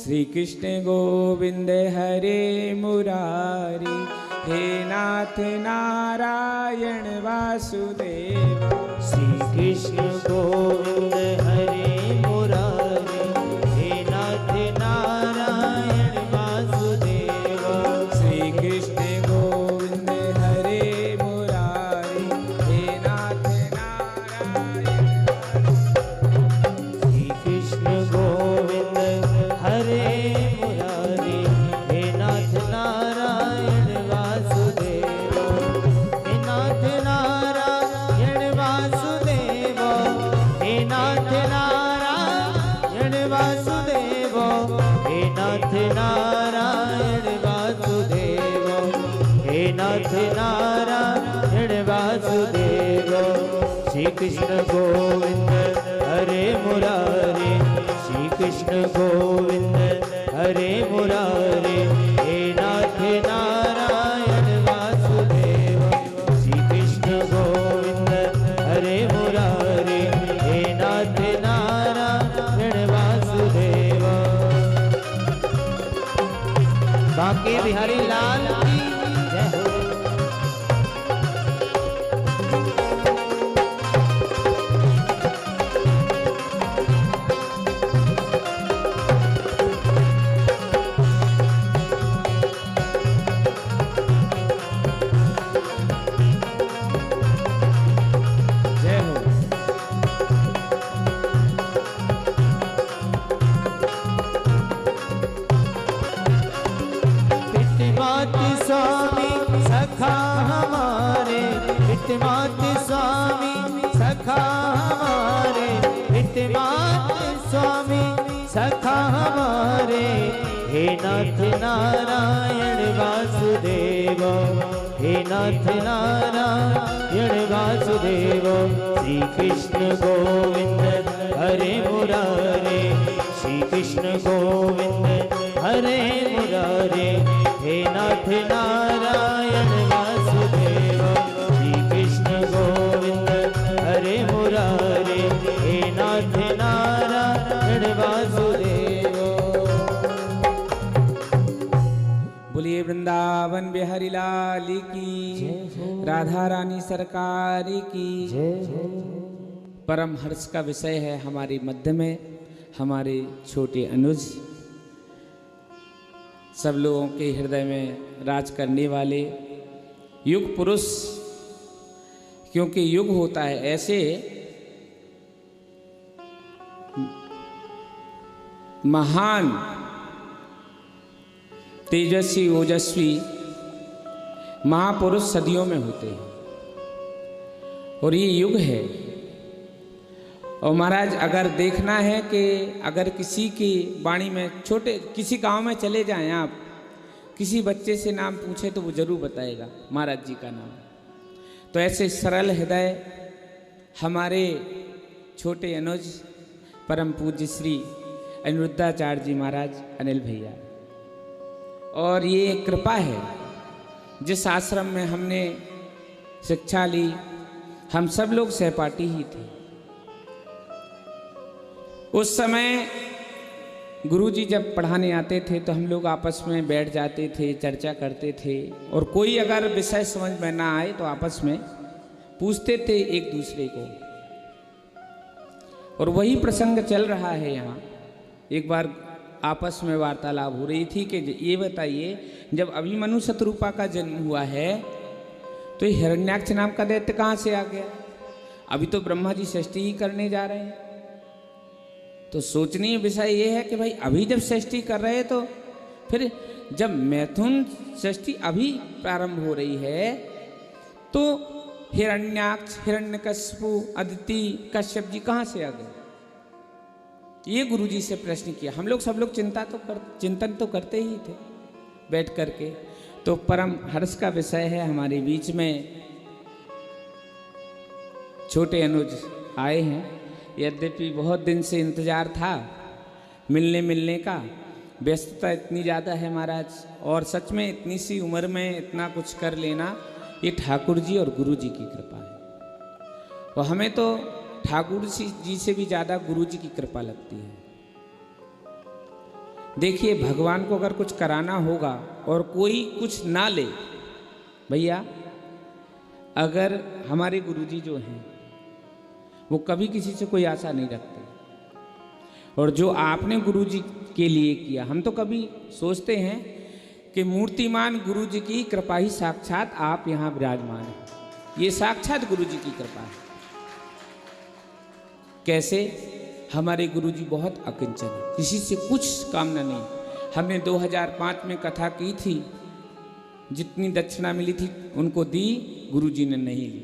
श्री कृष्ण गोविंद हरे मुरारी, हे नाथ नारायण वासुदेव। श्री कृष्ण गोविंद हरे मुरारी, हे नाथ नारायण वासुदेव। श्री कृष्ण गोविंद हरे मुरारी, हे नाथ नारायण। श्री कृष्ण गोविंद हरे मुरारी, हे नाथ नारायण वासुदेव। हे नाथ नारायण वासुदेव, हे नाथ नारायण वासुदेव, हे नाथ नारायण वासुदेव, हे नाथ नारायण वासुदेव। श्री कृष्ण गोविंद हरे मुरारी, श्री कृष्ण गोविंद हरे मुरारी, हे नाथ नारायण वासुदेव। श्री कृष्ण गोविंद हरे मुरारी, हे नाथ नारायण वासुदेव। बांके बिहारी लाल की जय हो। स्वामी सखा हमारे, वित्तमात स्वामी सखा हमारे, वित्तमात स्वामी सखा हमारे। हे नाथ नारायण वासुदेव, हे नाथ नारायण वासुदेव। श्री कृष्ण गोविंद हरे मुरारे, श्री कृष्ण गोविंद हरे मुरारे, हे नाथ नारायण वासुदेव। श्री कृष्ण गोविंद हरे मुरारे, हे नाथ नारायण वासुदेव। बोलिए वृंदावन बिहारी लाल की, राधा रानी सरकार की। परम हर्ष का विषय है हमारे मध्य में हमारे छोटे अनुज, सब लोगों के हृदय में राज करने वाले युग पुरुष। क्योंकि युग होता है ऐसे महान तेजस्वी ओजस्वी महापुरुष सदियों में होते हैं और ये युग है। और महाराज अगर देखना है कि अगर किसी की वाणी में छोटे किसी गांव में चले जाएं आप, किसी बच्चे से नाम पूछे तो वो जरूर बताएगा महाराज जी का नाम। तो ऐसे सरल हृदय हमारे छोटे अनुज परम पूज्य श्री अनिरुद्धाचार्य जी महाराज अनिल भैया। और ये कृपा है जिस आश्रम में हमने शिक्षा ली, हम सब लोग सहपाठी ही थे। उस समय गुरुजी जब पढ़ाने आते थे तो हम लोग आपस में बैठ जाते थे, चर्चा करते थे और कोई अगर विषय समझ में ना आए तो आपस में पूछते थे एक दूसरे को। और वही प्रसंग चल रहा है यहाँ। एक बार आपस में वार्तालाप हो रही थी कि ये बताइए, जब अभिमन्यु शतरूपा का जन्म हुआ है तो ये हिरण्याक्ष नाम का दैत्य कहाँ से आ गया? अभी तो ब्रह्मा जी षष्ठी ही करने जा रहे हैं। तो सोचनीय विषय ये है कि भाई अभी जब षष्ठी कर रहे हैं तो फिर जब मैथुन षष्ठी अभी प्रारंभ हो रही है तो हिरण्याक्ष, हिरण्यकशिपु, अदिति, कश्यप जी कहाँ से आ गए? ये गुरुजी से प्रश्न किया। हम लोग सब लोग चिंतन तो करते ही थे बैठ करके। तो परम हर्ष का विषय है हमारे बीच में छोटे अनुज आए हैं। यद्यपि बहुत दिन से इंतजार था मिलने का, व्यस्तता इतनी ज़्यादा है महाराज, और सच में इतनी सी उम्र में इतना कुछ कर लेना ये ठाकुर जी और गुरु जी की कृपा है। और हमें तो ठाकुर जी से भी ज़्यादा गुरु जी की कृपा लगती है। देखिए, भगवान को अगर कुछ कराना होगा और कोई कुछ ना ले, भैया अगर हमारे गुरुजी जो हैं वो कभी किसी से कोई आशा नहीं रखते, और जो आपने गुरुजी के लिए किया, हम तो कभी सोचते हैं कि मूर्तिमान गुरुजी की कृपा ही साक्षात आप यहाँ विराजमान हैं, ये साक्षात गुरुजी की कृपा है। कैसे? हमारे गुरुजी बहुत अकिंचन है, किसी से कुछ कामना नहीं। हमने 2005 में कथा की थी, जितनी दक्षिणा मिली थी उनको दी, गुरुजी ने नहीं ली।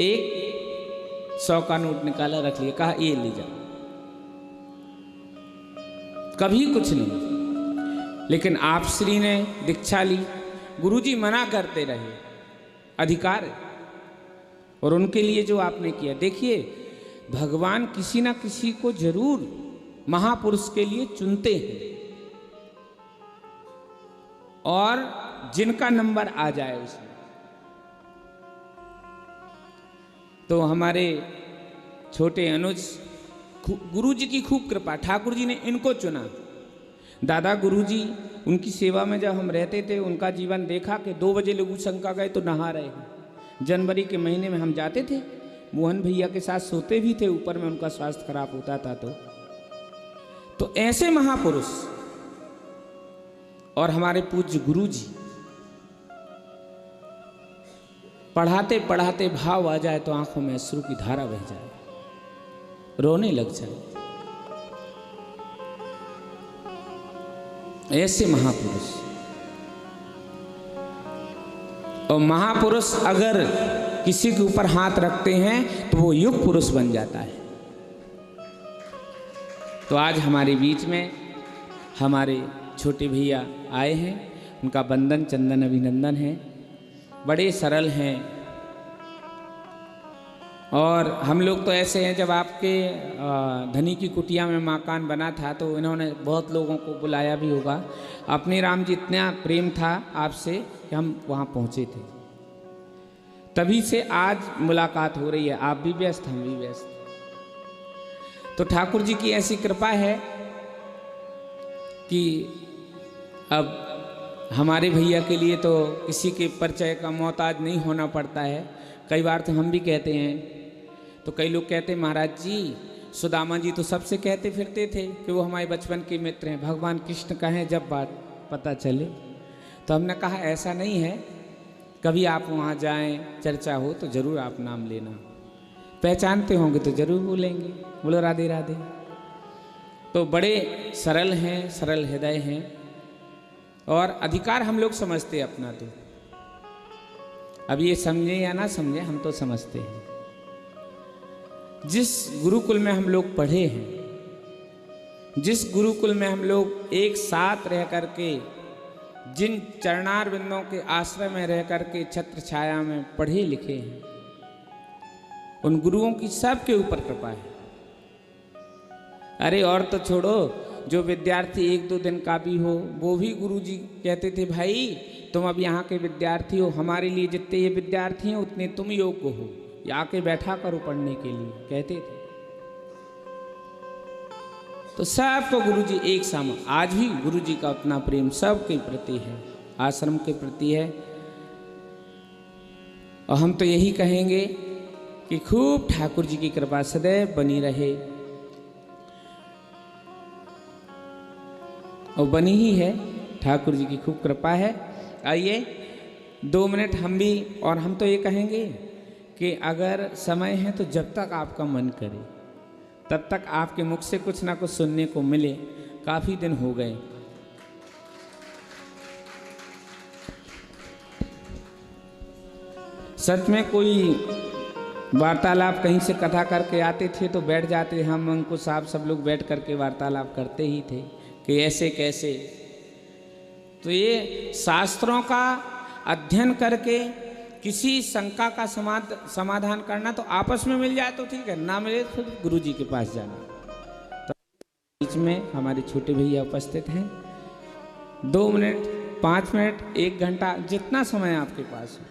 एक 100 का नोट निकाला, रख लिया, कहा ये ले जाओ, कभी कुछ नहीं। लेकिन आप श्री ने दीक्षा ली, गुरुजी मना करते रहे, अधिकार है। और उनके लिए जो आपने किया, देखिए भगवान किसी ना किसी को जरूर महापुरुष के लिए चुनते हैं, और जिनका नंबर आ जाए उसमें। तो हमारे छोटे अनुज, गुरुजी की खूब कृपा, ठाकुर जी ने इनको चुना। दादा गुरुजी, उनकी सेवा में जब हम रहते थे, उनका जीवन देखा कि 2 बजे लघु शंका गए तो नहा रहे हैं। जनवरी के महीने में हम जाते थे, मोहन भैया के साथ सोते भी थे, ऊपर में उनका स्वास्थ्य खराब होता था। तो ऐसे महापुरुष और हमारे पूज्य गुरुजी, पढ़ाते पढ़ाते भाव आ जाए तो आंखों में अश्रु की धारा बह जाए, रोने लग जाए। ऐसे महापुरुष, और महापुरुष अगर किसी के ऊपर हाथ रखते हैं तो वो युग पुरुष बन जाता है। तो आज हमारे बीच में हमारे छोटे भैया आए हैं, उनका वंदन चंदन अभिनंदन है। बड़े सरल हैं, और हम लोग तो ऐसे हैं, जब आपके धनी की कुटिया में मकान बना था तो इन्होंने बहुत लोगों को बुलाया भी होगा। अपने राम जी, इतना प्रेम था आपसे कि हम वहाँ पहुँचे थे, तभी से आज मुलाकात हो रही है। आप भी व्यस्त, हम भी व्यस्त। तो ठाकुर जी की ऐसी कृपा है कि अब हमारे भैया के लिए तो किसी के परिचय का मोहताज नहीं होना पड़ता है। कई बार तो हम भी कहते हैं, तो कई लोग कहते हैं महाराज जी, सुदामा जी तो सबसे कहते फिरते थे कि वो हमारे बचपन के मित्र हैं, भगवान कृष्ण कहें जब बात पता चले। तो हमने कहा ऐसा नहीं है, कभी आप वहाँ जाएं, चर्चा हो तो जरूर आप नाम लेना, पहचानते होंगे तो जरूर बोलेंगे, बोलो राधे राधे। तो बड़े सरल हैं, सरल हृदय हैं, और अधिकार हम लोग समझते हैं अपना। तो अब ये समझे या ना समझे, हम तो समझते हैं। जिस गुरुकुल में हम लोग पढ़े हैं, जिस गुरुकुल में हम लोग एक साथ रह करके, जिन चरणार बिंदों के आश्रय में रह करके छत्र छाया में पढ़े लिखे हैं, उन गुरुओं की सबके ऊपर कृपा है। अरे और तो छोड़ो, जो विद्यार्थी 1-2 दिन का भी हो, वो भी गुरुजी कहते थे भाई तुम अब यहाँ के विद्यार्थी हो, हमारे लिए जितने ये विद्यार्थी हैं उतने तुम योग्य हो, आके बैठा करो पढ़ने के लिए, कहते थे। तो सबको गुरुजी एक सामान, आज भी गुरुजी का अपना प्रेम सबके प्रति है, आश्रम के प्रति है। और हम तो यही कहेंगे कि खूब ठाकुर जी की कृपा सदैव बनी रहे, और बनी ही है, ठाकुर जी की खूब कृपा है। आइए 2 मिनट हम भी, और हम तो ये कहेंगे कि अगर समय है तो जब तक आपका मन करे तब तक आपके मुख से कुछ ना कुछ सुनने को मिले। काफ़ी दिन हो गए। सच में कोई वार्तालाप कहीं से कथा करके आते थे तो बैठ जाते, हम उनको साहब सब लोग बैठ करके वार्तालाप करते ही थे कि ऐसे कैसे। तो ये शास्त्रों का अध्ययन करके किसी शंका का समाधान करना, तो आपस में मिल जाए तो ठीक है, ना मिले तो गुरु जी के पास जाना। तो बीच में हमारे छोटे भैया उपस्थित हैं। 2 मिनट, 5 मिनट, 1 घंटा, जितना समय आपके पास हो।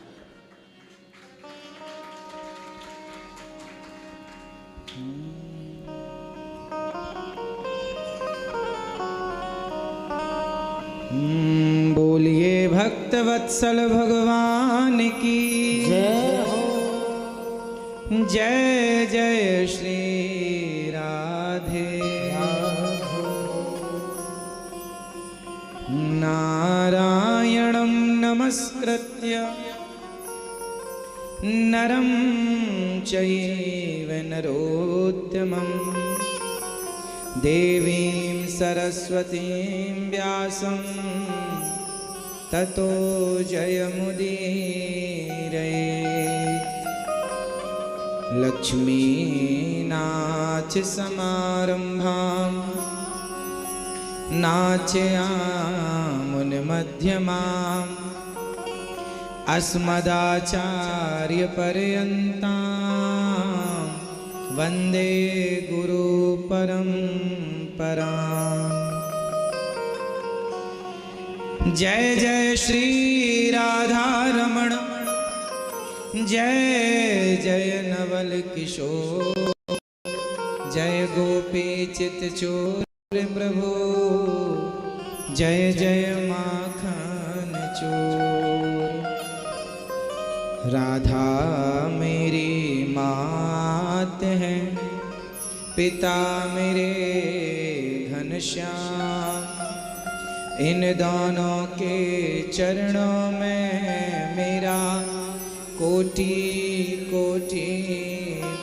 बोलिए भक्त वत्सल भगवान की जय हो। जय जय श्री राधे नारायणं नमस्कृत्य नरं चैव नरोत्तमं देवीं सरस्वतीं व्यासं ततो जयमुदीरयेत् लक्ष्मीनाथ समारंभां नाट्यामुनमध्यमाम् अस्मदाचार्यपर्यन्तां वन्दे गुरुपरम्पराम्। जय जय श्री राधारमण जय जय नवल किशोर जय गोपी चितचोर प्रभु जय जय माखन चोर। राधा मेरी मात है पिता मेरे घनश्याम इन दोनों के चरणों में मेरा कोटि कोटि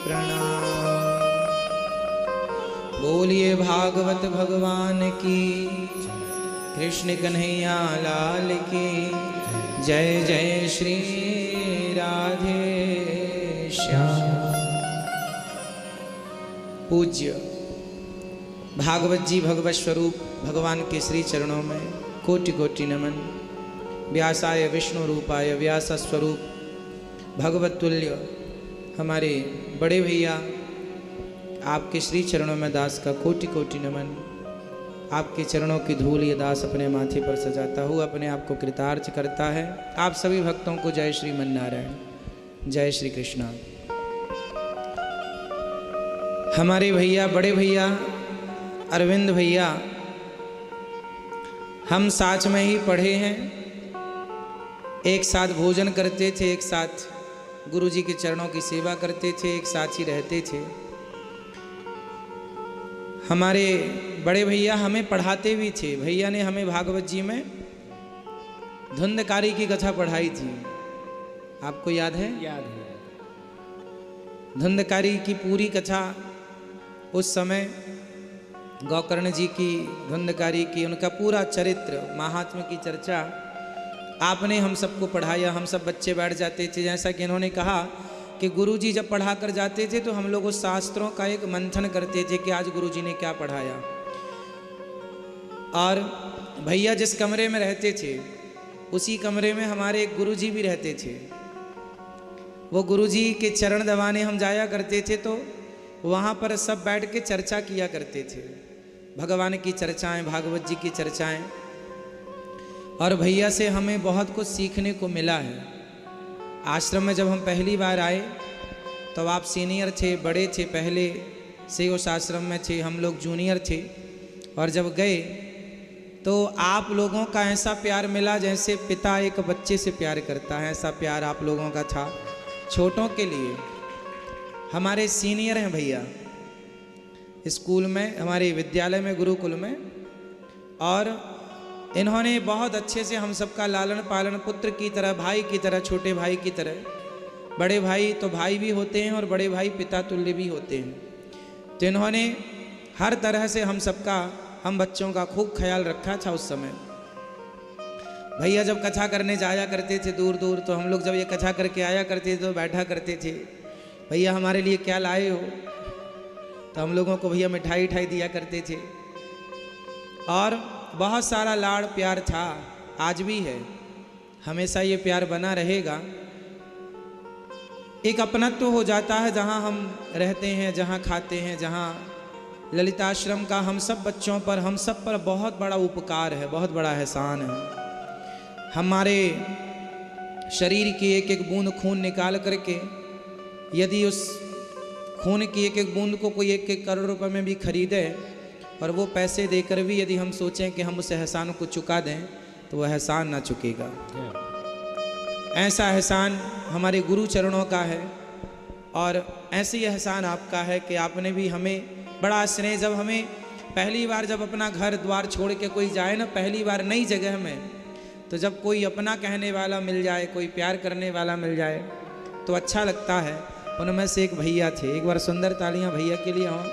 प्रणाम। बोलिए भागवत भगवान की कृष्ण कन्हैया लाल की जय जय श्री राधे श्याम। पूज्य भागवत जी भगवत स्वरूप भगवान के श्री चरणों में कोटि कोटि नमन। व्यासाय विष्णु रूपाय व्यास स्वरूप भगवत तुल्य हमारे बड़े भैया आपके श्री चरणों में दास का कोटि कोटि नमन। आपके चरणों की धूल ये दास अपने माथे पर सजाता हुआ अपने आप को कृतार्थ करता है। आप सभी भक्तों को जय श्रीमन नारायण जय श्री कृष्णा। हमारे भैया बड़े भैया अरविंद भैया हम साथ में ही पढ़े हैं, एक साथ भोजन करते थे, एक साथ गुरु जी के चरणों की सेवा करते थे, एक साथ ही रहते थे। हमारे बड़े भैया हमें पढ़ाते भी थे। भैया ने हमें भागवत जी में धुंधकारी की कथा पढ़ाई थी, आपको याद है? याद है। धुंधकारी की पूरी कथा उस समय गौकर्ण जी की धुंधकारी की उनका पूरा चरित्र महात्मा की चर्चा आपने हम सबको पढ़ाया। हम सब बच्चे बैठ जाते थे, जैसा कि इन्होंने कहा कि गुरुजी जब पढ़ा कर जाते थे तो हम लोग उस शास्त्रों का एक मंथन करते थे कि आज गुरुजी ने क्या पढ़ाया। और भैया जिस कमरे में रहते थे उसी कमरे में हमारे एक गुरुजी भी रहते थे। वो गुरुजी के चरण दबाने हम जाया करते थे तो वहाँ पर सब बैठ के चर्चा किया करते थे, भगवान की चर्चाएं, भागवत जी की चर्चाएं। और भैया से हमें बहुत कुछ सीखने को मिला है। आश्रम में जब हम पहली बार आए तो आप सीनियर थे, बड़े थे, पहले से उस आश्रम में थे, हम लोग जूनियर थे। और जब गए तो आप लोगों का ऐसा प्यार मिला जैसे पिता एक बच्चे से प्यार करता है, ऐसा प्यार आप लोगों का था छोटों के लिए। हमारे सीनियर हैं भैया स्कूल में, हमारे विद्यालय में, गुरुकुल में, और इन्होंने बहुत अच्छे से हम सबका लालन पालन पुत्र की तरह, भाई की तरह, छोटे भाई की तरह। बड़े भाई तो भाई भी होते हैं और बड़े भाई पिता तुल्य भी होते हैं। तो इन्होंने हर तरह से हम सबका, हम बच्चों का खूब ख्याल रखा था उस समय। भैया जब कथा करने जाया करते थे दूर दूर, तो हम लोग जब ये कथा करके आया करते थे तो बैठा करते थे, भैया हमारे लिए क्या लाए हो? तो हम लोगों को भैया मिठाई उठाई दिया करते थे। और बहुत सारा लाड़ प्यार था, आज भी है, हमेशा ये प्यार बना रहेगा। एक अपनत्व हो जाता है जहाँ हम रहते हैं, जहाँ खाते हैं, जहाँ ललिताश्रम का हम सब बच्चों पर, हम सब पर बहुत बड़ा उपकार है, बहुत बड़ा एहसान है। हमारे शरीर की एक एक बूंद खून निकाल करके यदि उस खून की एक एक बूंद को कोई 1-1 करोड़ रुपए में भी खरीदे और वो पैसे देकर भी यदि हम सोचें कि हम उस एहसान को चुका दें तो वह एहसान ना चुकेगा। ऐसा एहसान हमारे गुरु चरणों का है और ऐसे ही एहसान आपका है कि आपने भी हमें बड़ा स्नेह, जब हमें पहली बार जब अपना घर द्वार छोड़ के कोई जाए ना, पहली बार नई जगह में, तो जब कोई अपना कहने वाला मिल जाए, कोई प्यार करने वाला मिल जाए तो अच्छा लगता है। उनमें से एक भैया थे, एक बार सुंदर तालियां भैया के लिए हों।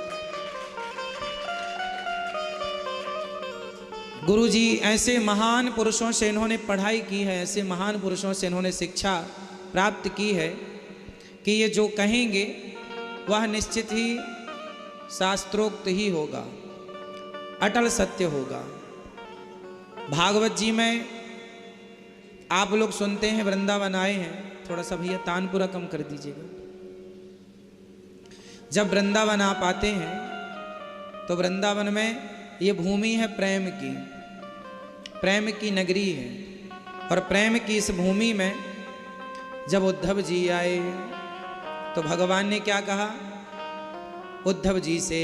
गुरुजी ऐसे महान पुरुषों से इन्होंने पढ़ाई की है, ऐसे महान पुरुषों से इन्होंने शिक्षा प्राप्त की है कि ये जो कहेंगे वह निश्चित ही शास्त्रोक्त ही होगा, अटल सत्य होगा। भागवत जी में आप लोग सुनते हैं, वृंदावन आए हैं, थोड़ा सा भैया तानपुरा कम कर दीजिएगा। जब वृंदावन आप आते हैं तो वृंदावन में ये भूमि है प्रेम की, प्रेम की नगरी है। और प्रेम की इस भूमि में जब उद्धव जी आए तो भगवान ने क्या कहा उद्धव जी से?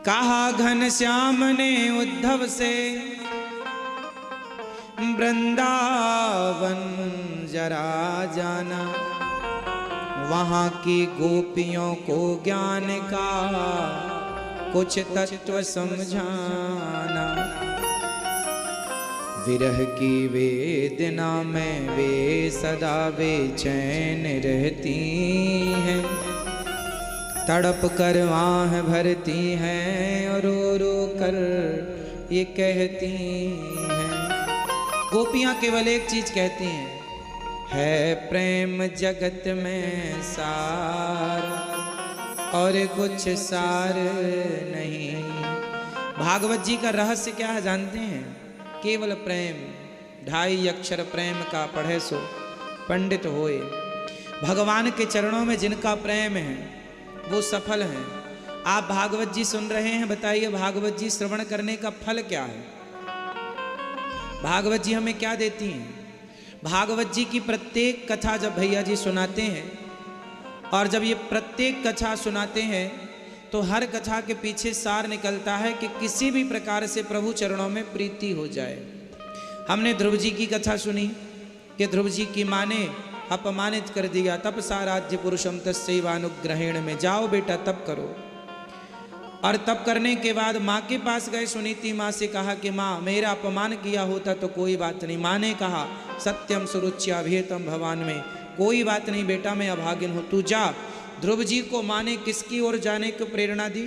कहा घनश्याम ने उद्धव से, वृंदावन जरा जाना, वहाँ की गोपियों को ज्ञान का कुछ तत्व समझाना। विरह की वेदना में वे सदा बेचैन रहती हैं, तड़प कर आह भरती हैं और रो रो कर ये कहती हैं। गोपियाँ केवल एक चीज कहती हैं, है प्रेम जगत में सार और कुछ सार नहीं। भागवत जी का रहस्य क्या है जानते हैं? केवल प्रेम, 2.5 अक्षर प्रेम का पढ़े सो पंडित होए। भगवान के चरणों में जिनका प्रेम है वो सफल हैं। आप भागवत जी सुन रहे हैं, बताइए भागवत जी श्रवण करने का फल क्या है? भागवत जी हमें क्या देती हैं? भागवत जी की प्रत्येक कथा जब भैया जी सुनाते हैं और जब ये प्रत्येक कथा सुनाते हैं तो हर कथा के पीछे सार निकलता है कि किसी भी प्रकार से प्रभु चरणों में प्रीति हो जाए। हमने ध्रुव जी की कथा सुनी कि ध्रुव जी की माँ ने अपमानित कर दिया, तप साराध्य पुरुषम तस्यैवानुग्रहेण में, जाओ बेटा तप करो। और तप करने के बाद माँ के पास गए, सुनीति माँ से कहा कि माँ मेरा अपमान किया होता तो कोई बात नहीं। माँ ने कहा सत्यम सुरुच्याभियतम भवान में, कोई बात नहीं बेटा मैं अभागिन हूँ, तू जा। ध्रुव जी को माँ ने किसकी ओर जाने की प्रेरणा दी?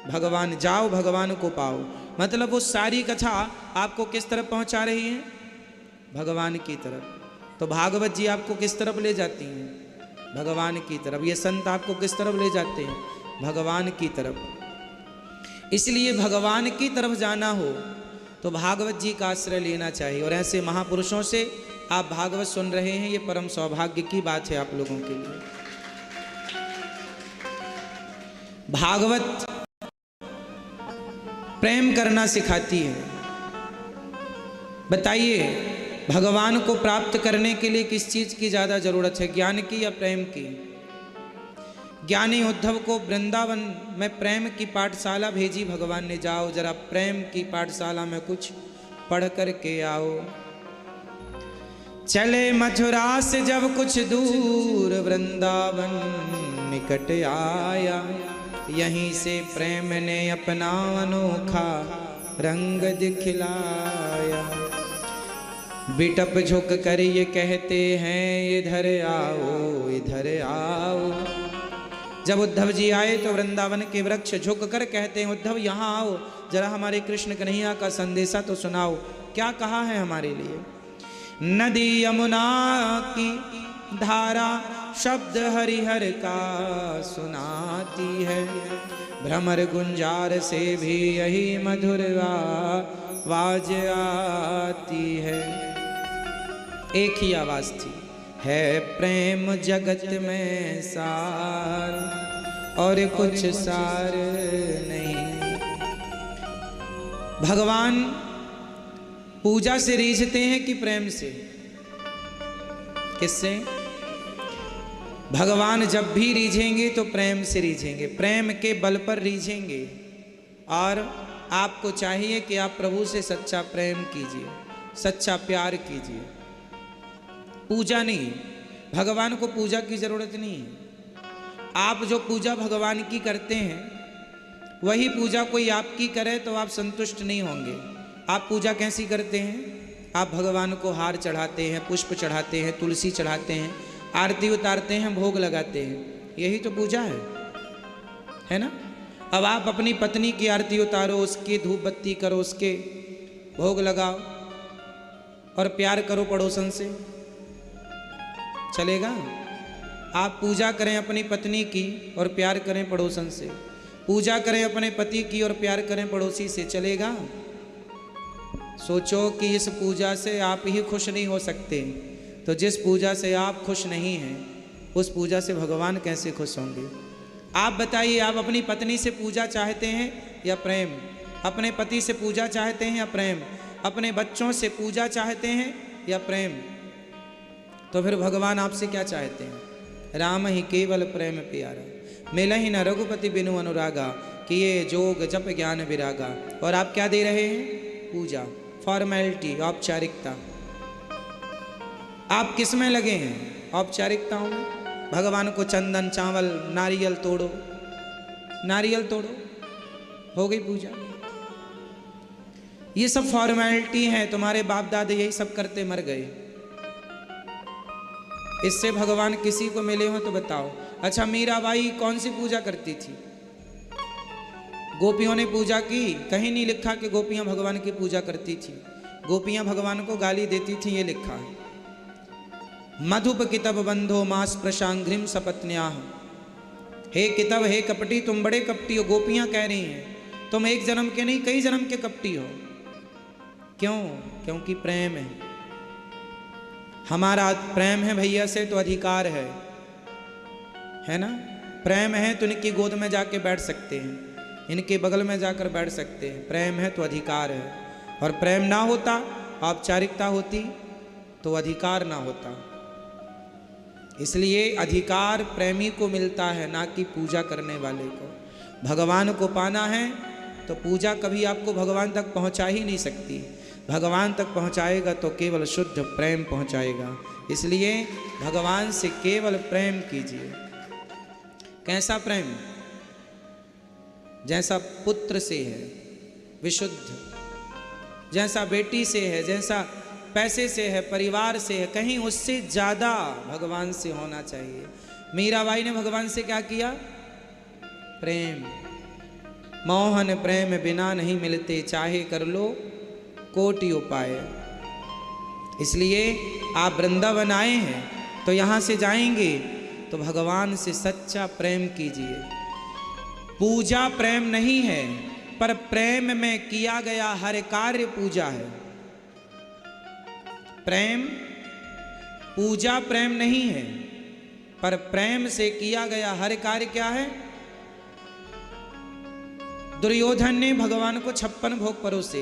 भगवान, जाओ भगवान को पाओ। मतलब वो सारी कथा आपको किस तरफ पहुँचा रही है? भगवान की तरफ। तो भागवत जी आपको किस तरफ ले जाती हैं? भगवान की तरफ। ये संत आपको किस तरफ ले जाते हैं? भगवान की तरफ। इसलिए भगवान की तरफ जाना हो तो भागवत जी का आश्रय लेना चाहिए। और ऐसे महापुरुषों से आप भागवत सुन रहे हैं, ये परम सौभाग्य की बात है आप लोगों के लिए। भागवत प्रेम करना सिखाती है। बताइए भगवान को प्राप्त करने के लिए किस चीज की ज्यादा जरूरत है, ज्ञान की या प्रेम की? ज्ञानी उद्धव को वृंदावन में प्रेम की पाठशाला भेजी भगवान ने, जाओ जरा प्रेम की पाठशाला में कुछ पढ़ कर के आओ। चले मथुरा से जब कुछ दूर, वृंदावन निकट आया, यहीं से प्रेम ने अपना अनोखा रंग दिखलाया। बिटप झुक कर ये कहते हैं इधर आओ इधर आओ। जब उद्धव जी आए तो वृंदावन के वृक्ष झुक कर कहते हैं उद्धव यहाँ आओ, जरा हमारे कृष्ण कन्हैया का संदेशा तो सुनाओ, क्या कहा है हमारे लिए? नदी यमुना की धारा शब्द हरिहर का सुनाती है, भ्रमर गुंजार से भी यही मधुर आवाज आती है। एक ही आवाज थी, है प्रेम जगत में सार और कुछ सार नहीं। भगवान पूजा से रीझते हैं कि प्रेम से? किससे? भगवान जब भी रीझेंगे तो प्रेम से रीझेंगे, प्रेम के बल पर रीझेंगे। और आपको चाहिए कि आप प्रभु से सच्चा प्रेम कीजिए, सच्चा प्यार कीजिए। पूजा नहीं, भगवान को पूजा की जरूरत नहीं है। आप जो पूजा भगवान की करते हैं वही पूजा कोई आपकी करे तो आप संतुष्ट नहीं होंगे। आप पूजा कैसी करते हैं? आप भगवान को हार चढ़ाते हैं, पुष्प चढ़ाते हैं, तुलसी चढ़ाते हैं, आरती उतारते हैं, भोग लगाते हैं, यही तो पूजा है ना? अब आप अपनी पत्नी की आरती उतारो, उसकी धूप बत्ती करो, उसके भोग लगाओ और प्यार करो पड़ोसन से, चलेगा? आप पूजा करें अपनी पत्नी की और प्यार करें पड़ोसन से, पूजा करें अपने पति की और प्यार करें पड़ोसी से, चलेगा? सोचो कि इस पूजा से आप ही खुश नहीं हो सकते, तो जिस पूजा से आप खुश नहीं हैं उस पूजा से भगवान कैसे खुश होंगे? आप बताइए, आप अपनी पत्नी से पूजा चाहते हैं या प्रेम? अपने पति से पूजा चाहते हैं या प्रेम? अपने बच्चों से पूजा चाहते हैं या प्रेम? तो फिर भगवान आपसे क्या चाहते हैं? राम ही केवल प्रेम प्यारा, मिलहि न रघुपति बिनु अनुरागा, किए जोग जप ज्ञान विरागा। और आप क्या दे रहे हैं? पूजा, फॉर्मेलिटी, औपचारिकता। आप किस में लगे हैं? औपचारिकताओं में। भगवान को चंदन चावल नारियल तोड़ो, नारियल तोड़ो, हो गई पूजा। ये सब फॉर्मेलिटी है, तुम्हारे बाप दादा यही सब करते मर गए। इससे भगवान किसी को मिले हो तो बताओ। अच्छा, मीराबाई कौन सी पूजा करती थी? गोपियों ने पूजा की? कहीं नहीं लिखा कि गोपियां भगवान की पूजा करती थी। गोपियां भगवान को गाली देती थी, ये लिखा है। मधुप कितब बंधो मास प्रशांघ्रिम सपत्न्या। हे कितब, हे कपटी, तुम बड़े कपटी हो। गोपियां कह रही हैं तुम एक जन्म के नहीं कई जन्म के कपटी हो। क्यों? क्योंकि प्रेम है। हमारा प्रेम है भैया से तो अधिकार है ना? प्रेम है तो इनकी गोद में जाके बैठ सकते हैं, इनके बगल में जाकर बैठ सकते हैं। प्रेम है तो अधिकार है, और प्रेम ना होता, औपचारिकता होती तो अधिकार ना होता। इसलिए अधिकार प्रेमी को मिलता है, ना कि पूजा करने वाले को। भगवान को पाना है तो पूजा कभी आपको भगवान तक पहुंचा ही नहीं सकती। भगवान तक पहुंचाएगा तो केवल शुद्ध प्रेम पहुंचाएगा। इसलिए भगवान से केवल प्रेम कीजिए। कैसा प्रेम? जैसा पुत्र से है विशुद्ध, जैसा बेटी से है, जैसा पैसे से है, परिवार से है, कहीं उससे ज़्यादा भगवान से होना चाहिए। मीराबाई ने भगवान से क्या किया? प्रेम। मोहन प्रेम बिना नहीं मिलते, चाहे कर लो कोटि उपाय। इसलिए आप वृंदावन आए हैं तो यहाँ से जाएंगे तो भगवान से सच्चा प्रेम कीजिए। पूजा प्रेम नहीं है, पर प्रेम में किया गया हर कार्य पूजा है। प्रेम, पूजा प्रेम नहीं है, पर प्रेम से किया गया हर कार्य क्या है? दुर्योधन ने भगवान को 56 भोग परोसे,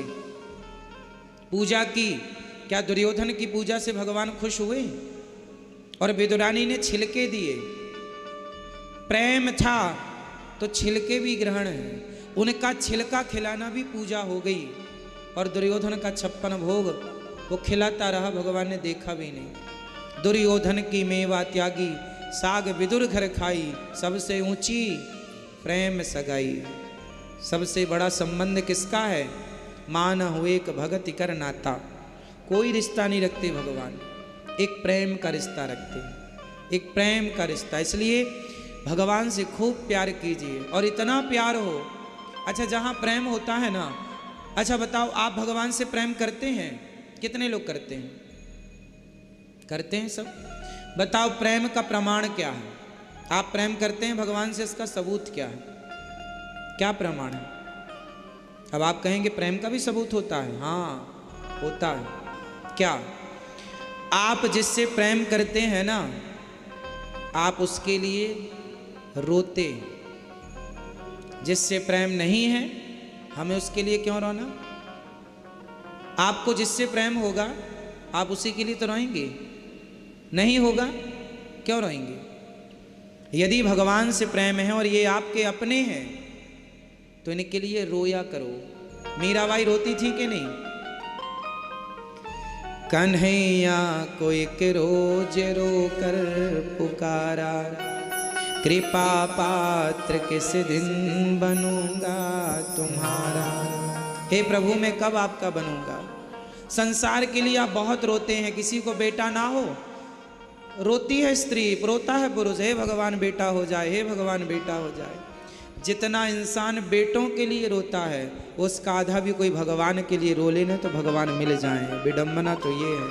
पूजा की। क्या दुर्योधन की पूजा से भगवान खुश हुए? और विदुरानी ने छिलके दिए। प्रेम था तो छिलके भी ग्रहण है। उनका छिलका खिलाना भी पूजा हो गई। और दुर्योधन का 56 भोग वो खिलाता रहा, भगवान ने देखा भी नहीं। दुर्योधन की मेवा त्यागी, साग विदुर घर खाई, सबसे ऊंची प्रेम सगाई। सबसे बड़ा संबंध किसका है? मान हुए एक भगति कर नाता। कोई रिश्ता नहीं रखते भगवान, एक प्रेम का रिश्ता रखते हैं, एक प्रेम का रिश्ता। इसलिए भगवान से खूब प्यार कीजिए, और इतना प्यार हो। अच्छा, जहाँ प्रेम होता है ना, अच्छा बताओ, आप भगवान से प्रेम करते हैं? कितने लोग करते हैं? करते हैं सब। बताओ प्रेम का प्रमाण क्या है? आप प्रेम करते हैं भगवान से, इसका सबूत क्या है? क्या प्रमाण है? अब आप कहेंगे प्रेम का भी सबूत होता है। हाँ होता है। क्या? आप जिससे प्रेम करते हैं ना, आप उसके लिए रोते। जिससे प्रेम नहीं है, हमें उसके लिए क्यों रोना? आपको जिससे प्रेम होगा आप उसी के लिए तो रोएंगे, नहीं होगा क्यों रोएंगे? यदि भगवान से प्रेम है और ये आपके अपने हैं तो इनके लिए रोया करो। मीराबाई रोती थी कि नहीं? कन्हैया को एक रोज रो कर पुकारा, कृपा पात्र किस दिन बनूंगा तुम्हारा। हे प्रभु मैं कब आपका बनूंगा? संसार के लिए आप बहुत रोते हैं। किसी को बेटा ना हो, रोती है स्त्री, रोता है पुरुष, हे भगवान बेटा हो जाए, हे भगवान बेटा हो जाए। जितना इंसान बेटों के लिए रोता है उसका आधा भी कोई भगवान के लिए रो लेने तो भगवान मिल जाएं। विडंबना तो ये है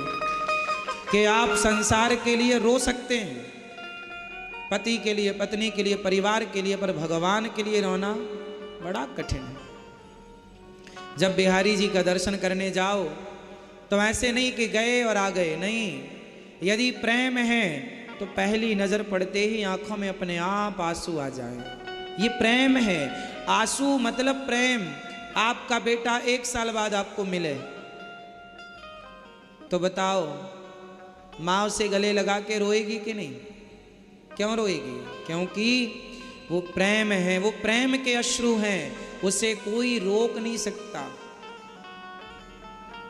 कि आप संसार के लिए रो सकते हैं, पति के लिए, पत्नी के लिए, परिवार के लिए, पर भगवान के लिए रोना बड़ा कठिन है। जब बिहारी जी का दर्शन करने जाओ तो ऐसे नहीं कि गए और आ गए, नहीं। यदि प्रेम है तो पहली नजर पड़ते ही आंखों में अपने आप आंसू आ जाए। ये प्रेम है। आंसू मतलब प्रेम। आपका बेटा 1 साल बाद आपको मिले तो बताओ माँ उसे गले लगा के रोएगी कि नहीं? क्यों रोएगी? क्योंकि वो प्रेम है, वो प्रेम के अश्रु हैं, उसे कोई रोक नहीं सकता।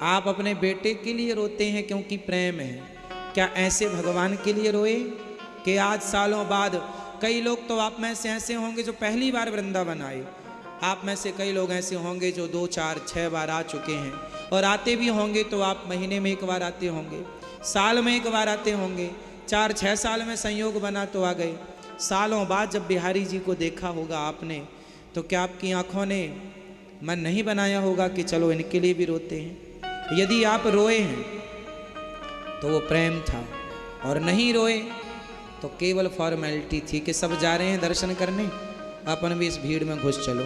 आप अपने बेटे के लिए रोते हैं क्योंकि प्रेम है। क्या ऐसे भगवान के लिए रोए कि आज सालों बाद? कई लोग तो आप में से ऐसे होंगे जो पहली बार वृंदावन आए, आप में से कई लोग ऐसे होंगे जो 2, 4, 6 बार आ चुके हैं, और आते भी होंगे तो आप महीने में 1 बार आते होंगे, साल में 1 बार आते होंगे, 4, 6 साल में संयोग बना तो आ गए। सालों बाद जब बिहारी जी को देखा होगा आपने तो क्या आपकी आंखों ने मन नहीं बनाया होगा कि चलो इनके लिए भी रोते हैं? यदि आप रोए हैं तो वो प्रेम था, और नहीं रोए तो केवल फॉर्मेलिटी थी कि सब जा रहे हैं दर्शन करने, अपन भी इस भीड़ में घुस चलो।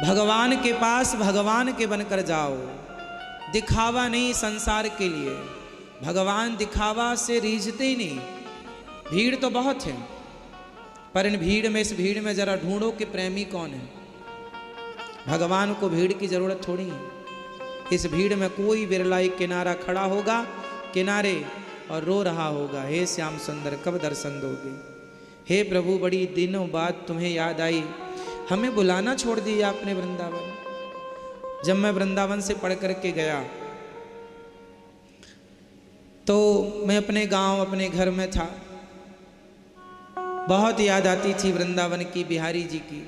भगवान के पास भगवान के बनकर जाओ, दिखावा नहीं संसार के लिए। भगवान दिखावा से रीझते ही नहीं। भीड़ तो बहुत है, पर इन भीड़ में, इस भीड़ में जरा ढूंढो कि प्रेमी कौन है। भगवान को भीड़ की जरूरत थोड़ी है। इस भीड़ में कोई बिरला एक किनारा खड़ा होगा, किनारे, और रो रहा होगा, हे श्याम सुंदर कब दर्शन दोगे? हे प्रभु बड़ी दिनों बाद तुम्हें याद आई, हमें बुलाना छोड़ दिया आपने वृंदावन। जब मैं वृंदावन से पढ़ करके गया तो मैं अपने गांव, अपने घर में था। बहुत याद आती थी वृंदावन की, बिहारी जी की।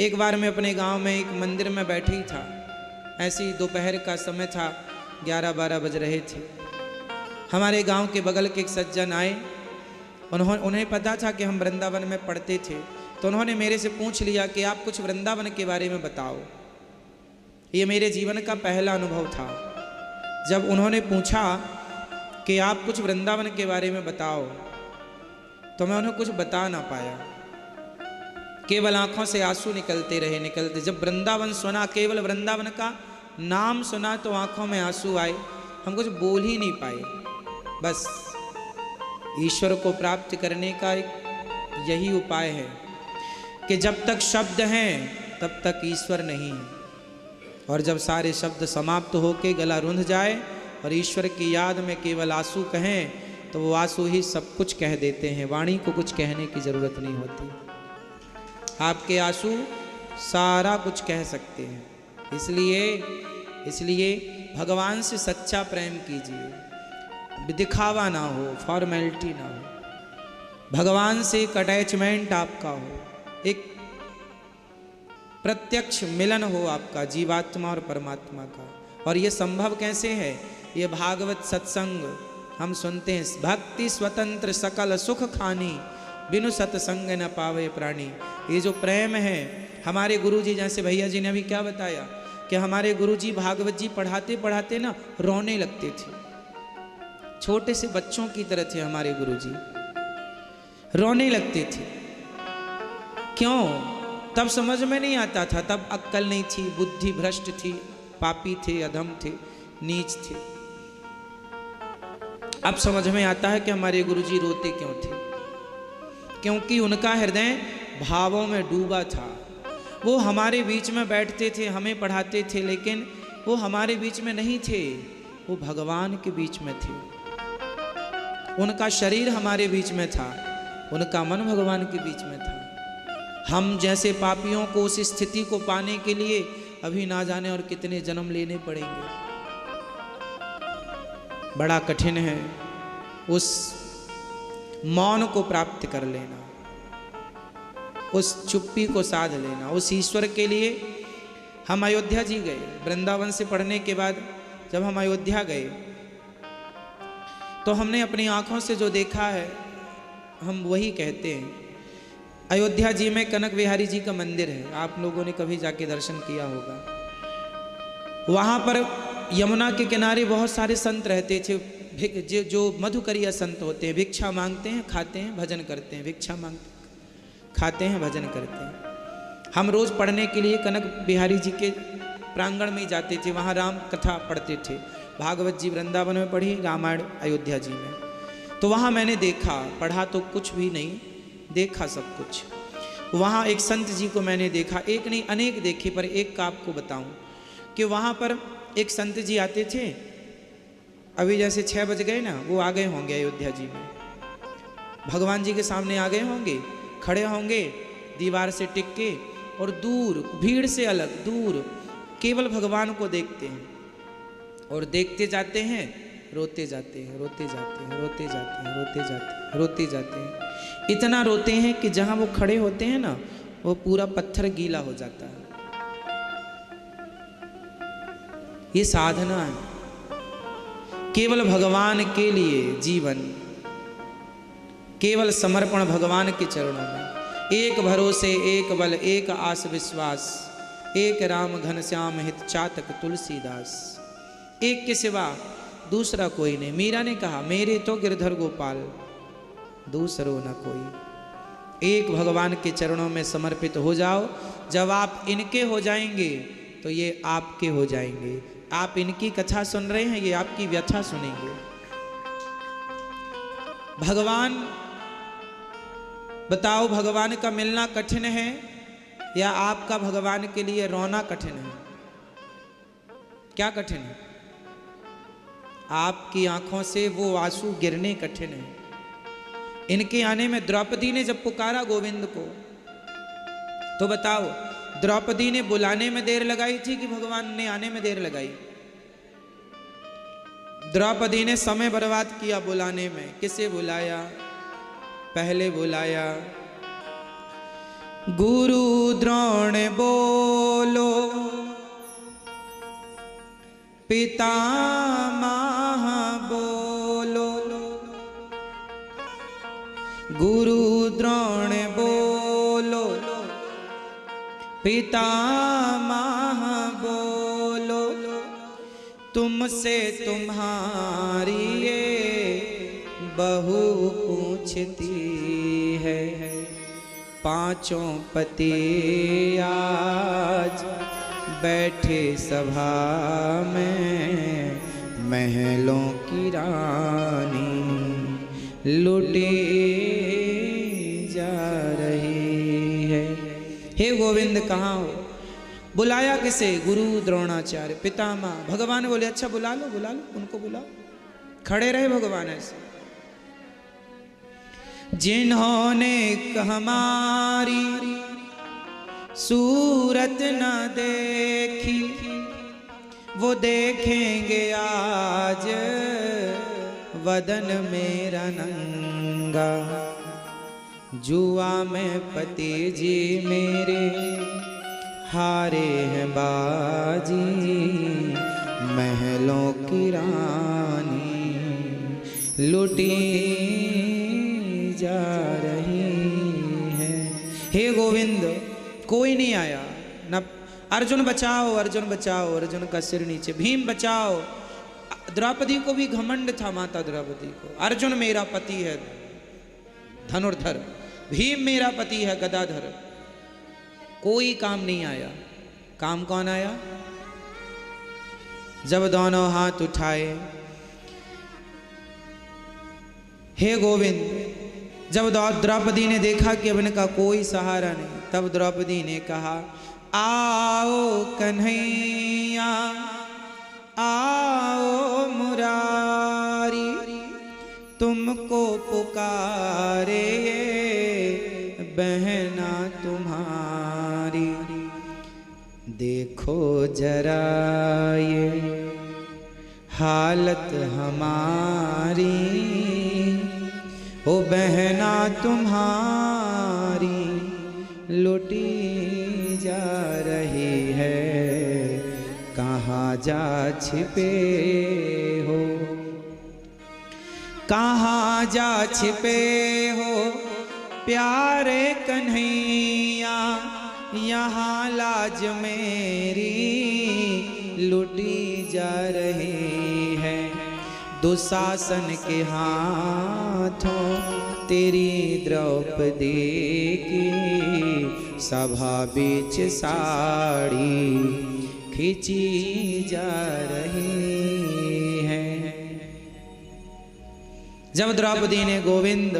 एक बार मैं अपने गांव में एक मंदिर में बैठे ही था, ऐसे ही दोपहर का समय था, 11-12 बज रहे थे। हमारे गांव के बगल के एक सज्जन आए, उन्हें पता था कि हम वृंदावन में पढ़ते थे, तो उन्होंने मेरे से पूछ लिया कि आप कुछ वृंदावन के बारे में बताओ। ये मेरे जीवन का पहला अनुभव था। जब उन्होंने पूछा कि आप कुछ वृंदावन के बारे में बताओ, तो मैं उन्हें कुछ बता ना पाया। केवल आंखों से आंसू निकलते रहे, निकलते। जब वृंदावन सुना, केवल वृंदावन का नाम सुना तो आंखों में आंसू आए। हम कुछ बोल ही नहीं पाए। बस ईश्वर को प्राप्त करने का एक यही उपाय है कि जब तक शब्द हैं तब तक ईश्वर नहीं है, और जब सारे शब्द समाप्त होके गला रुंध जाए और ईश्वर की याद में केवल आंसू कहें तो वो आंसू ही सब कुछ कह देते हैं। वाणी को कुछ कहने की जरूरत नहीं होती। आपके आंसू सारा कुछ कह सकते हैं। इसलिए भगवान से सच्चा प्रेम कीजिए, दिखावा ना हो, फॉर्मेलिटी ना हो। भगवान से एक अटैचमेंट आपका हो, एक प्रत्यक्ष मिलन हो आपका जीवात्मा और परमात्मा का। और ये संभव कैसे है? ये भागवत सत्संग हम सुनते हैं। भक्ति स्वतंत्र सकल सुख खानी, बिनु सत्संग न पावे प्राणी। ये जो प्रेम है, हमारे गुरुजी, जैसे भैया जी ने अभी क्या बताया कि हमारे गुरुजी भागवत जी पढ़ाते पढ़ाते ना रोने लगते थे। छोटे से बच्चों की तरह थे हमारे गुरुजी, रोने लगते थे। क्यों? तब समझ में नहीं आता था, तब अक्ल नहीं थी, बुद्धि भ्रष्ट थी, पापी थे, अधम थे, नीच थे। अब समझ में आता है कि हमारे गुरुजी रोते क्यों थे। क्योंकि उनका हृदय भावों में डूबा था। वो हमारे बीच में बैठते थे, हमें पढ़ाते थे, लेकिन वो हमारे बीच में नहीं थे, वो भगवान के बीच में थे। उनका शरीर हमारे बीच में था, उनका मन भगवान के बीच में था। हम जैसे पापियों को उस स्थिति को पाने के लिए अभी ना जाने और कितने जन्म लेने पड़ेंगे। बड़ा कठिन है उस मौन को प्राप्त कर लेना, उस चुप्पी को साध लेना। उस ईश्वर के लिए हम अयोध्या जी गए। वृंदावन से पढ़ने के बाद जब हम अयोध्या गए तो हमने अपनी आंखों से जो देखा है हम वही कहते हैं। अयोध्या जी में कनक बिहारी जी का मंदिर है, आप लोगों ने कभी जाके दर्शन किया होगा। वहाँ पर यमुना के किनारे बहुत सारे संत रहते थे, जो मधुकरिया संत होते हैं। भिक्षा मांगते हैं, खाते हैं, भजन करते हैं, भिक्षा मांगते खाते हैं, भजन करते हैं। हम रोज़ पढ़ने के लिए कनक बिहारी जी के प्रांगण में जाते थे, वहाँ राम कथा पढ़ते थे। भागवत जी वृंदावन में पढ़ी, रामायण अयोध्या जी में। तो वहाँ मैंने देखा, पढ़ा तो कुछ भी नहीं, देखा सब कुछ। वहाँ एक संत जी को मैंने देखा, एक नहीं अनेक देखे, पर एक का आपको बताऊं कि वहाँ पर एक संत जी आते थे। अभी जैसे 6 बज गए ना, वो आ गए होंगे अयोध्या जी में, भगवान जी के सामने आ गए होंगे, खड़े होंगे दीवार से टिक के, और दूर भीड़ से अलग दूर केवल भगवान को देखते हैं और देखते जाते हैं, रोते जाते हैं, रोते जाते हैं, रोते जाते हैं, रोते जाते हैं, रोते जाते हैं। इतना रोते हैं कि जहां वो खड़े होते हैं ना, वो पूरा पत्थर गीला हो जाता है। ये साधना है, केवल भगवान के लिए जीवन, केवल समर्पण भगवान के चरणों में। एक भरोसे, एक बल, एक आस विश्वास, एक राम घनश्याम हित चातक तुलसीदास। एक के सिवा दूसरा कोई नहीं। मीरा ने कहा, मेरे तो गिरधर गोपाल दूसरो न कोई। एक भगवान के चरणों में समर्पित हो जाओ। जब आप इनके हो जाएंगे तो ये आपके हो जाएंगे। आप इनकी कथा सुन रहे हैं, ये आपकी व्यथा सुनेंगे। भगवान, बताओ, भगवान का मिलना कठिन है या आपका भगवान के लिए रोना कठिन है? क्या कठिन है? आपकी आंखों से वो आंसू गिरने कठिन है। इनके आने में द्रौपदी ने जब पुकारा गोविंद को, तो बताओ, द्रौपदी ने बुलाने में देर लगाई थी कि भगवान ने आने में देर लगाई? द्रौपदी ने समय बर्बाद किया बुलाने में। किसे बुलाया? पहले बुलाया गुरु द्रोण बोलो, पितामह बोलो, गुरु द्रोण बोलो, पितामह बोलो, तुमसे तुम्हारी ये बहू पूछती है, पांचों पति आज बैठे सभा में, महलों की रानी लुटी जा रही है। हे गोविंद कहाँ हो? बुलाया किसे? गुरु द्रोणाचार्य, पितामह। भगवान बोले, अच्छा बुला लो, बुला लो, उनको बुलाओ। खड़े रहे भगवान ऐसे। जिन्होंने हमारी सूरत न देखी, वो देखेंगे आज वदन मेरा नंगा। जुआ में पति जी मेरे हारे हैं बाजी, महलों की रानी लुटी जा रही है। हे गोविंद, कोई नहीं आया न। अर्जुन बचाओ, अर्जुन बचाओ, अर्जुन का सिर नीचे। भीम बचाओ। द्रौपदी को भी घमंड था, माता द्रौपदी को। अर्जुन मेरा पति है धनुर्धर, भीम मेरा पति है गदाधर। कोई काम नहीं आया। काम कौन आया? जब दोनों हाथ उठाए, हे गोविंद, जब द्रौपदी ने देखा कि अब इनका कोई सहारा नहीं, तब द्रौपदी ने कहा, आओ कन्हैया, आओ मुरारी, तुमको पुकारे बहना तुम्हारी। देखो जरा ये हालत हमारी, ओ बहना तुम्हारी लुटी जा रही है। कहाँ जा छिपे हो, कहाँ जा छिपे हो प्यारे कन्हैया, यहाँ लाज मेरी लुटी जा रही है। दुशासन के हाथों तेरी द्रौपदी की सभा बीच साड़ी खींची जा रही है। जब द्रौपदी ने गोविंद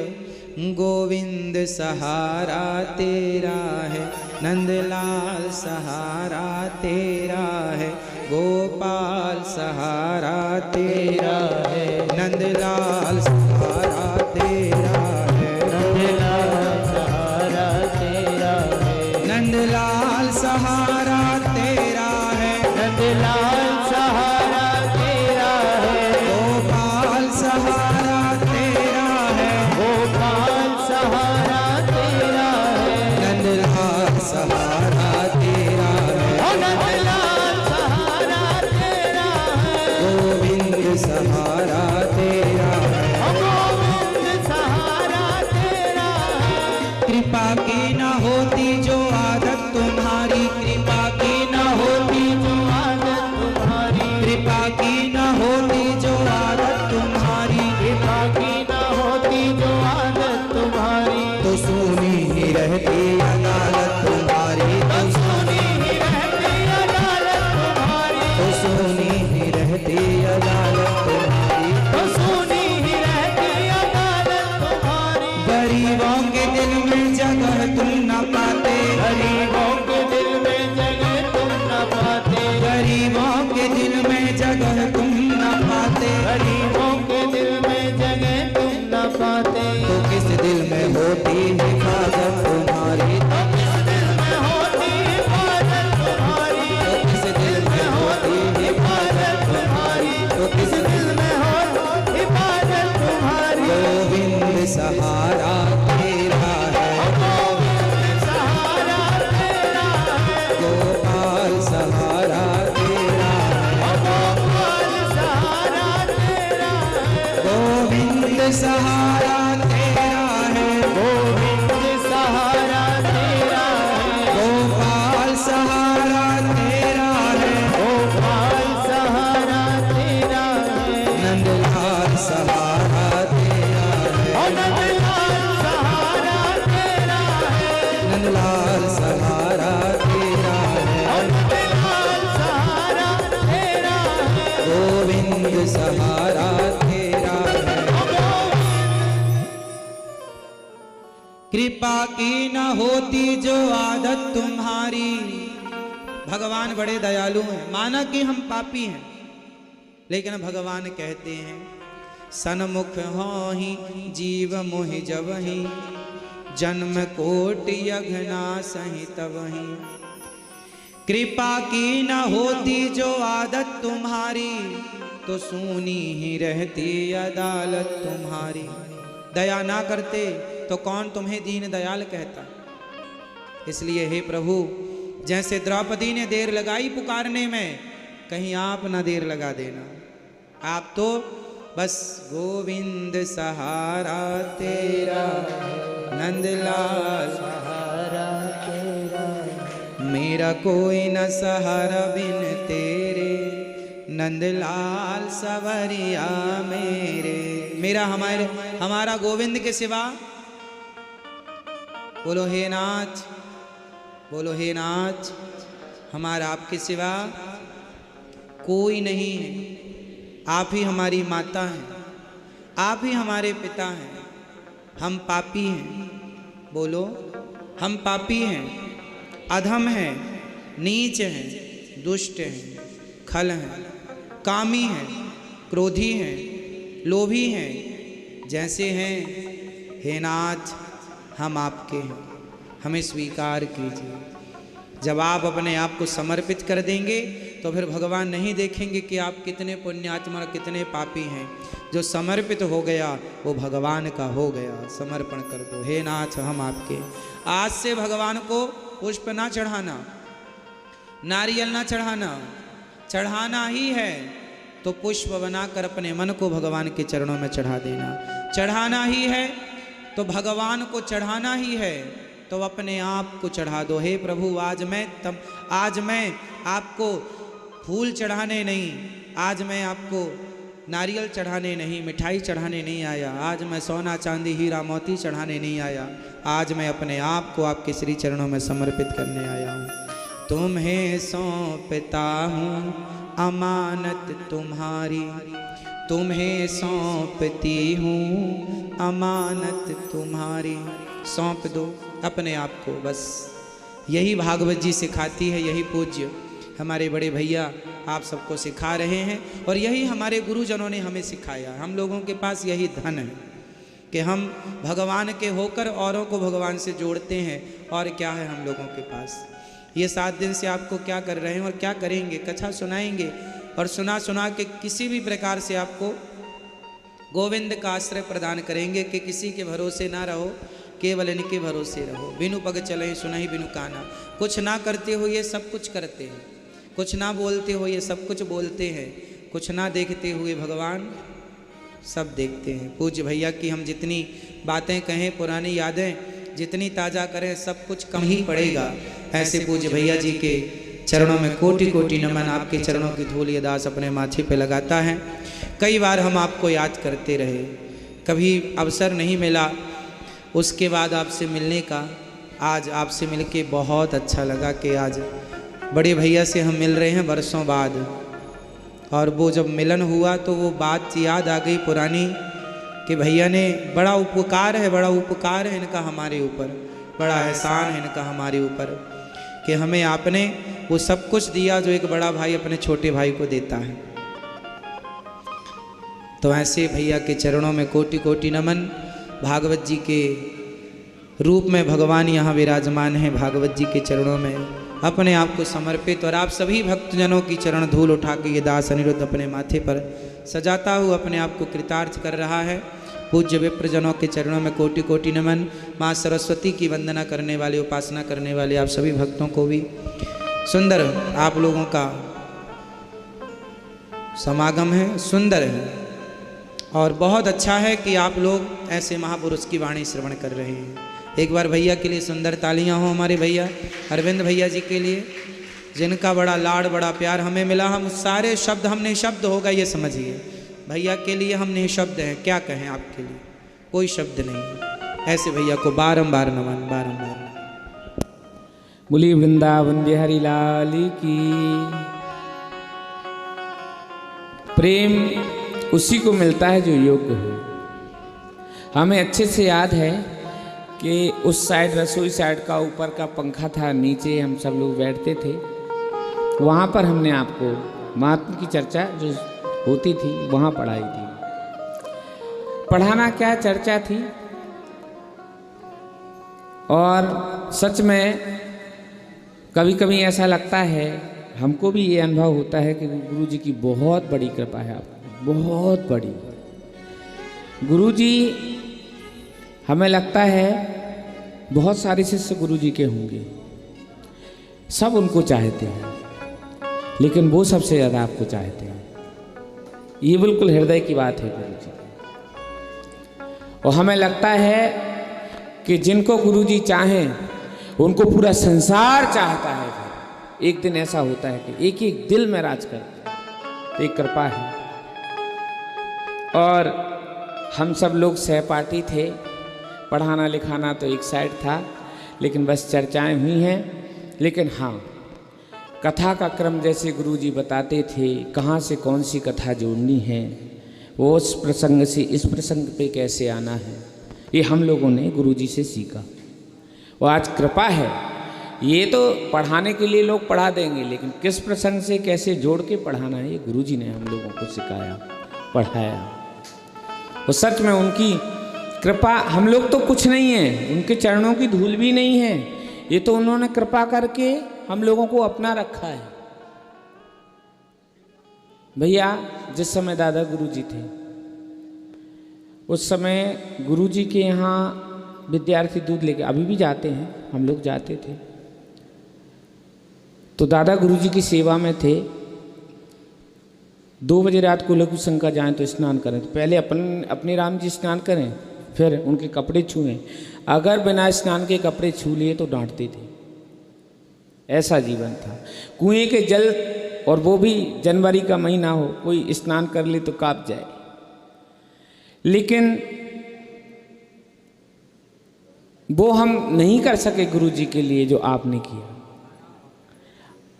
गोविंद सहारा तेरा है, नंदलाल सहारा तेरा है, गोपाल सहारा तेरा है, नंदलाल सहारा तेरा है, नंदलाल सहारा तेरा है, नंदलाल सहारा तेरा है, नंदलाल सहारा तेरा है, गोपाल सहारा तेरा है, गोपाल सहारा तेरा है, नंदलाल सहारा तेरा है, नंदलाल सहारा तेरा है, गोविंद सहारा तेरा है, गोविंद सहारा तेरा है। कृपा की न होती जो आदत तुम्हारी, कृपा की न होती जो आदत तुम्हारी, कृपा की न होती जो आदत तुम्हारी, कृपा की न होती जो आदत तुम्हारी, तो सुनी ही रहती अदालत तुम्हारी, तो सुनी ही रहती अदालत तुम्हारी, तो सुनी ही रहती अदालत तुम्हारी, तो सुनी ही रहती अदालत तुम्हारी। गरीबों के दिल में जगह तुम न पाते, गरीबों के दिल में जगह तुम न पाते, गरीबों के दिल में जगह तुम न पाते, गरीबों के दिल में जगह तुम न पाते, तो किस दिल में होती हिफाजत तुम्हारी, तो किस दिल में होती हिफाजत तुम्हारी, तो किस दिल में होती हिफाजत तुम्हारी, तो किस दिल में होती हिफाजत तुम्हारी। गोविंद सहारा तेरा है, गोविंद सहारा तेरा है, गोपाल सहारा तेरा है, गोपाल सहारा तेरा है, गोविंद सहारा तेरा है, गोविंद सहारा तेरा है, गोपाल सहारा तेरा है, गोपाल सहारा तेरा है, नंदलाल सहारा तेरा है, नंदलाल सहारा तेरा है, नंदलाल सहारा तेरा है, नंदलाल सहारा तेरा है, गोविंद सहारा तेरा है। कृपा की न होती जो आदत तुम्हारी। भगवान बड़े दयालु हैं, माना कि हम पापी हैं, लेकिन भगवान कहते हैं सन्मुख हो ही जीव मोहि जबहि, जन्म कोटि अघना सहि तबहि। कृपा की न होती जो आदत तुम्हारी, तो सूनी ही रहती अदालत तुम्हारी। दया ना करते तो कौन तुम्हें दीन दयाल कहता। इसलिए हे प्रभु, जैसे द्रौपदी ने देर लगाई पुकारने में, कहीं आप ना देर लगा देना। आप तो बस गोविंद सहारा तेरा, नंदलाल सहारा तेरा, मेरा कोई न सहारा बिन तेरे, नंदलाल सवरिया मेरे। मेरा हमारा गोविंद के सिवा, बोलो हे नाथ, बोलो हे नाथ, हमारा आपके सिवा कोई नहीं है। आप ही हमारी माता हैं, आप ही हमारे पिता हैं। हम पापी हैं, बोलो हम पापी हैं, अधम हैं, नीच हैं, दुष्ट हैं, खल हैं, कामी हैं, क्रोधी हैं, लोभी हैं। जैसे हैं हे नाथ हम आपके हैं। हमें स्वीकार कीजिए। जब आप अपने आप को समर्पित कर देंगे तो फिर भगवान नहीं देखेंगे कि आप कितने पुण्यात्मा और कितने पापी हैं। जो समर्पित हो गया वो भगवान का हो गया। समर्पण कर दो, हे नाथ हम आपके। आज से भगवान को पुष्प ना चढ़ाना, नारियल ना चढ़ाना, चढ़ाना ही है तो पुष्प बनाकर अपने मन को भगवान के चरणों में चढ़ा देना। चढ़ाना ही है तो भगवान को चढ़ाना ही है तो अपने आप को चढ़ा दो। हे प्रभु, आज मैं आपको फूल चढ़ाने नहीं, आज मैं आपको नारियल चढ़ाने नहीं, मिठाई चढ़ाने नहीं आया, आज मैं सोना चांदी हीरा मोती चढ़ाने नहीं आया, आज मैं अपने आप को आपके श्री चरणों में समर्पित करने आया हूँ। तुम्हें सौंपता हूँ अमानत तुम्हारी, तुम्हें सौंपती हूँ अमानत तुम्हारी। सौंप दो अपने आप को, बस यही भागवत जी सिखाती है, यही पूज्य हमारे बड़े भैया आप सबको सिखा रहे हैं और यही हमारे गुरुजनों ने हमें सिखाया। हम लोगों के पास यही धन है कि हम भगवान के होकर औरों को भगवान से जोड़ते हैं। और क्या है हम लोगों के पास? ये 7 दिन से आपको क्या कर रहे हैं और क्या करेंगे? कथा सुनाएंगे और सुना सुना के किसी भी प्रकार से आपको गोविंद का आश्रय प्रदान करेंगे कि किसी के भरोसे ना रहो, केवल इनके भरोसे रहो। बिनु पग चले सुनहि बिनु काना। कुछ ना करते हो ये सब कुछ करते हैं, कुछ ना बोलते हो ये सब कुछ बोलते हैं, कुछ ना देखते हुए भगवान सब देखते हैं। पूज्य भैया की हम जितनी बातें कहें, पुरानी यादें जितनी ताज़ा करें, सब कुछ कम ही पड़ेगा। ऐसे पूज्य भैया जी के चरणों में कोटि कोटि नमन। आपके चरणों की धूल ये दास अपने माथे पे लगाता है। कई बार हम आपको याद करते रहे, कभी अवसर नहीं मिला उसके बाद आपसे मिलने का। आज आपसे मिलके बहुत अच्छा लगा कि आज बड़े भैया से हम मिल रहे हैं वर्षों बाद। और वो जब मिलन हुआ तो वो बात याद आ गई पुरानी कि भैया ने बड़ा उपकार है इनका हमारे ऊपर, बड़ा एहसान है इनका हमारे ऊपर कि हमें आपने वो सब कुछ दिया जो एक बड़ा भाई अपने छोटे भाई को देता है। तो ऐसे भैया के चरणों में कोटि कोटि नमन। भागवत जी के रूप में भगवान यहाँ विराजमान हैं। भागवत जी के चरणों में अपने आप को समर्पित और आप सभी भक्तजनों की चरण धूल उठा के ये दास अनिरुद्ध अपने माथे पर सजाता हुआ अपने आप को कृतार्थ कर रहा है। पूज्य विप्रजनों के चरणों में कोटि कोटि नमन। माँ सरस्वती की वंदना करने वाले, उपासना करने वाले आप सभी भक्तों को भी सुंदर आप लोगों का समागम है, सुंदर है और बहुत अच्छा है कि आप लोग ऐसे महापुरुष की वाणी श्रवण कर रहे हैं। एक बार भैया के लिए सुंदर तालियां हो, हमारे भैया अरविंद भैया जी के लिए, जिनका बड़ा लाड़ बड़ा प्यार हमें मिला। हम सारे शब्द, हम निःशब्द होगा ये समझिए। भैया के लिए हम निःशब्द हैं, क्या कहें आपके लिए, कोई शब्द नहीं। ऐसे भैया को बारंबार नमन, बारंबार। बोली वृंदावन बिहारी लाल की। प्रेम उसी को मिलता है जो योग्य हो। हमें अच्छे से याद है कि उस साइड, रसोई साइड का ऊपर का पंखा था, नीचे हम सब लोग बैठते थे। वहाँ पर हमने आपको महात्मा की चर्चा जो होती थी वहाँ पढ़ाई थी। पढ़ाना क्या, चर्चा थी। और सच में कभी कभी ऐसा लगता है, हमको भी ये अनुभव होता है कि गुरु जी की बहुत बड़ी कृपा है आपको, बहुत बड़ी। गुरु जी, हमें लगता है बहुत सारे शिष्य गुरु जी के होंगे, सब उनको चाहते हैं, लेकिन वो सबसे ज़्यादा आपको चाहते हैं। ये बिल्कुल हृदय की बात है गुरु जी। और हमें लगता है कि जिनको गुरु जी चाहें उनको पूरा संसार चाहता है। एक दिन ऐसा होता है कि एक एक दिल में राज करते हैं, तो एक कृपा है। और हम सब लोग सहपाठी थे, पढ़ाना लिखाना तो एक साइड था, लेकिन बस चर्चाएं हुई हैं। लेकिन हाँ, कथा का क्रम जैसे गुरुजी बताते थे, कहाँ से कौन सी कथा जोड़नी है, वो उस प्रसंग से इस प्रसंग पे कैसे आना है, ये हम लोगों ने गुरुजी से सीखा। और आज कृपा है, ये तो पढ़ाने के लिए लोग पढ़ा देंगे, लेकिन किस प्रसंग से कैसे जोड़ के पढ़ाना है ये गुरुजी ने हम लोगों को सिखाया, पढ़ाया। और सच में उनकी कृपा, हम लोग तो कुछ नहीं है, उनके चरणों की धूल भी नहीं है, ये तो उन्होंने कृपा करके हम लोगों को अपना रखा है। भैया जिस समय दादा गुरुजी थे उस समय गुरुजी के यहाँ विद्यार्थी दूध लेके, अभी भी जाते हैं, हम लोग जाते थे, तो दादा गुरुजी की सेवा में थे। 2 बजे रात को लघु शंका जाएं तो स्नान करें, तो पहले अपने राम जी स्नान करें, फिर उनके कपड़े छुएं। अगर बिना स्नान के कपड़े छू लिए तो डांटते थे। ऐसा जीवन था। कुएं के जल, और वो भी जनवरी का महीना हो, कोई स्नान कर ले तो कांप जाए। लेकिन वो हम नहीं कर सके गुरुजी के लिए जो आपने किया।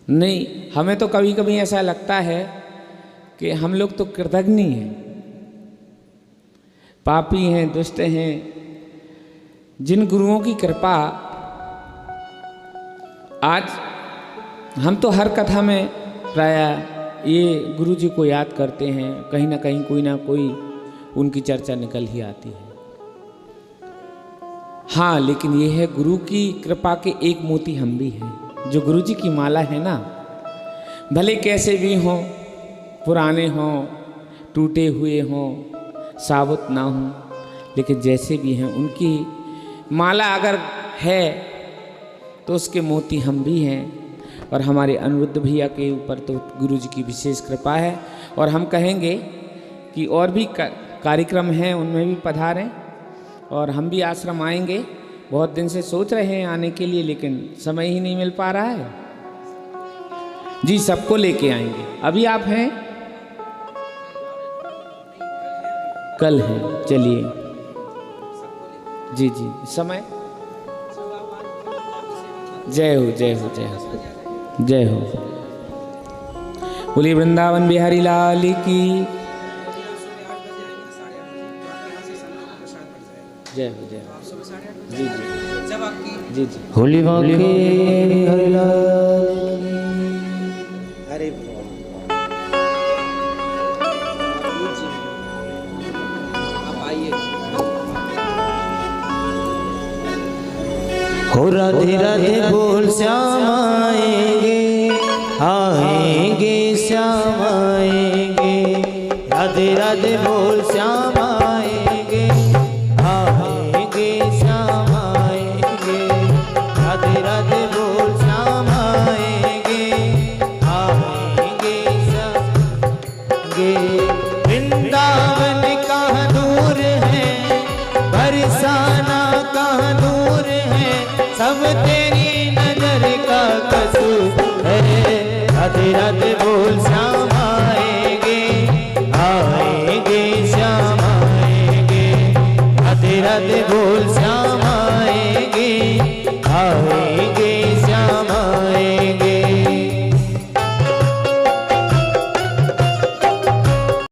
नहीं, हमें तो कभी कभी ऐसा लगता है कि हम लोग तो कृतज्ञ हैं, पापी हैं, दुष्ट हैं। जिन गुरुओं की कृपा, आज हम तो हर कथा में प्रायः ये गुरुजी को याद करते हैं, कहीं ना कहीं कोई ना कोई उनकी चर्चा निकल ही आती है। हाँ, लेकिन ये है गुरु की कृपा के एक मोती हम भी हैं। जो गुरुजी की माला है ना, भले कैसे भी हों, पुराने हों, टूटे हुए हों, साबुत ना हों, लेकिन जैसे भी हैं, उनकी माला अगर है तो उसके मोती हम भी हैं। और हमारे अनिरुद्ध भैया के ऊपर तो गुरुजी की विशेष कृपा है। और हम कहेंगे कि और भी कार्यक्रम हैं, उनमें भी पधारें, और हम भी आश्रम आएंगे। बहुत दिन से सोच रहे हैं आने के लिए, लेकिन समय ही नहीं मिल पा रहा है। जी, सबको लेके आएंगे। अभी आप हैं? कल है, चलिए। जी जी, समय। जय हो, जय हो, जय हो, जय हो। बोलिए वृंदावन बिहारी लाल की जय हो, जय हो। जी जी, जब आपकी जी जी होली बांके बिहारी लाल। अरे आप आइए। हो राधे राधे बोल श्याम आएंगे, आएंगे श्याम आएंगे। राधे राधे बोल श्याम आएंगे, आएंगे श्याम आएंगे। राधे राधे बोल श्याम आएंगे, आएंगे श्याम आएंगे। वृंदावन कहाँ दूर है, बरसाना कहाँ दूर है, सब तेरी नजर का कसूर है। राधे राधे बोल श्याम